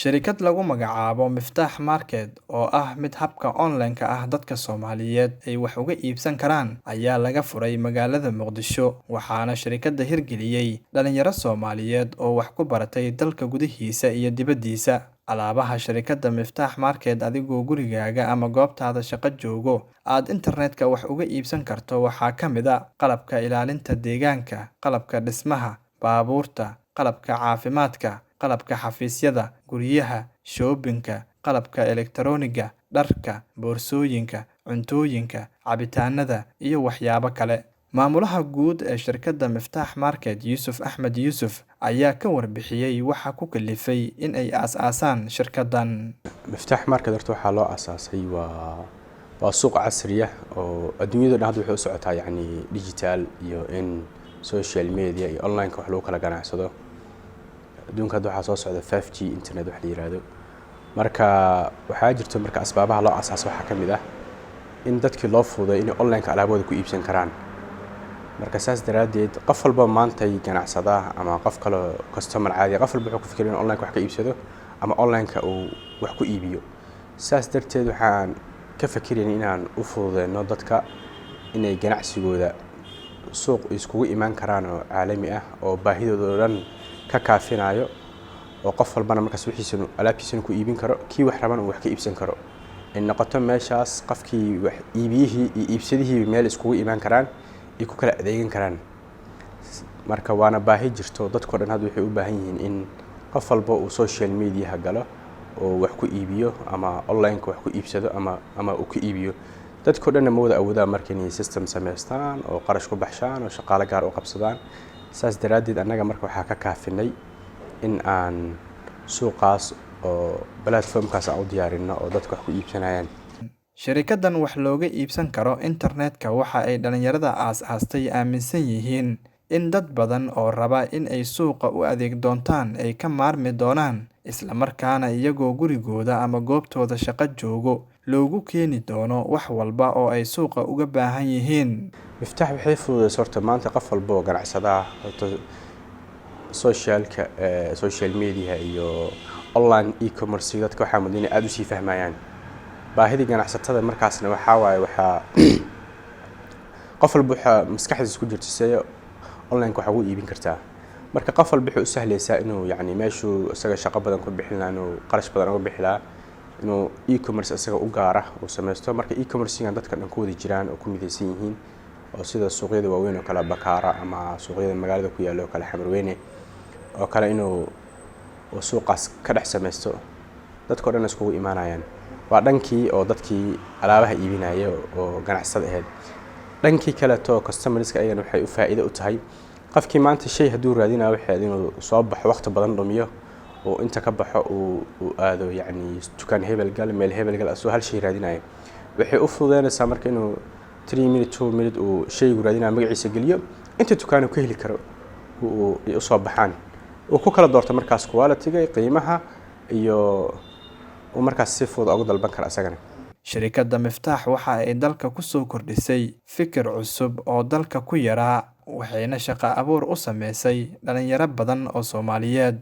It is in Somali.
Shirkad lagu magacaabo Miftaax Market oo ah mid habka online-ka ah dadka Soomaaliyeed ay wax uga iibsan karaan ayaa laga furay magaalada Muqdisho, waxaana shirkadda hirgeliyay dhalinyaro Soomaaliyeed oo wax ku baratay dalka gudihiisa iyo dibaddiisa. Alaabaha shirkadda Miftaax Market adigoo gurigaaga ama goobtaada shaqo joogo aad internetka wax uga iibsan karto waxaa ka mid ah qalabka ilaalinta deegaanka, qalabka dhismaha, baabuurta, qalabka caafimaadka, qalabka xafiisyada, guryaha, shopping-ka, qalabka elektarooniga, dharka, boorsooyinka, cuntooyinka, cabitaanada, iyo waxyaabo kale. Maamulaha guud ee shirkadda Miftaax Market, Yuusuf Axmed Yuusuf, ayaa ka warbixiyay waxa ku kalifay in ay aasaasaan shirkaddan. Miftaax Market horta waxaa loo aasaasay waa suuq casri ah oo adduunyada dhan hadda waxay u socotaa digital iyo in social media iyo online-ka wax lagu kala ganacsado. adduunka hadda waxaa soo socda 5G internet wax la yiraahdo. Marka waxaa jirto asbaabaha loo aasaasay waxaa ka mid ah in dadkii loo fududeeyo in online-ka alaabooda ku iibsan karaan. Marka saas daraadeed qof walba maanta ganacsada ama qof kale customer caadi qof walba wuxuu ku fikiraa in online wax ka iibsado ama online-ka uu wax ku iibiyo. Saas darteed waxaan ka fikirnay inaan u fududeeno dadka inay ganacsigooda suuq iskugu iman karaan oo caalami ah oo baahidooda dhan ka kaafinayo oo qof walbana markaas wixiisa alaabtiisa ku iibin karo kii wax raban uu wax ka iibsan karo in noqoto meeshaas qofkii wax iibiyihii iyo iibsadihii meel iskugu iman karaan ay ku kala adeegan karaan. Marka waana baahi jirto dadka dhan hadda waxay u baahan yihiin in qof walba uu social media galo oo wax ku iibiyo ama online wax ku iibsado ama uu ku iibiyo. dadka dhan ma wada awoodaan markay system sameystaan oo qarash ku baxshaan oo shaqaale gaar u qabsadaan. saas daraadeed annaga marka waxaa ka kaafinay in aan suuqaas oo platformkaas u diyaarino oo dadka wax ku iibsanayaan. Shirkaddan wax looga iibsan karo internetka waxa ay dhalinyarada aasaastay aaminsan yihiin in dad badan oo raba in ay suuqa u adeeg doontaan ay ka maarmi doonaan, isla markaana iyagoo gurigooda ama goobtooda shaqo joogo loogu keeni doono wax walba oo ay suuqa uga baahan yihiin. Miftaax waxay fududeysay horta maanta qof walba oo ganacsada horta social media iyo online e-commerce dadka waxaa mudan inay aad u sii fahmayaan baahida ganacsatada. markaasna waxaa qof walba waxa maskaxdiisa ku jirta si online-ka wax ugu iibin kartaa. marka qof walba wuxuu u sahlaysaa inuu meeshuu isaga shaqo badan ku bixin lahaa inuu qarash badan uga bixi lahaa inuu e-commerce isaga u gaar ah uu sameysto. marka e-commerce-gan dadka dhan ku wada jiraan oo ku midaysan yihiin oo sida suuqyada waaweyn oo kala Bakaara ama suuqyada magaalada ku yaalo kala Xamarweyne oo kale inuu suuqaas ka dhex sameysto dadka dhan iskugu imaanayaan. waa dhankii oo dadkii alaabaha iibinaya oo ganacsada ahayd. dhankii kale to customerska ayagana waxay u faa'iido u tahay qofkii maanta shay haduu raadinayo waxay inuu soo baxo waqti badan dhumiyo oo inta ka baxo uu aado dukaan hebel gal meel hebel gal asoo hal shay raadinayo. waxay u fududeynaysaa marka inuu 3 minutes 2 minutes uu shay raadinayo magaciisa geliyo inta dukaan ku heli karo uu soo baxaan oo ku kala doorto markaas quality-ga qiimaha iyo markaas si fudud ugu dalban kara asagana. Shirkadda Miftaax waxa ay dalka ku soo kordhisay fikir cusub oo dalka ku yaraa, waxayna shaqo abuur u sameysay dhalinyaro badan oo Soomaaliyeed.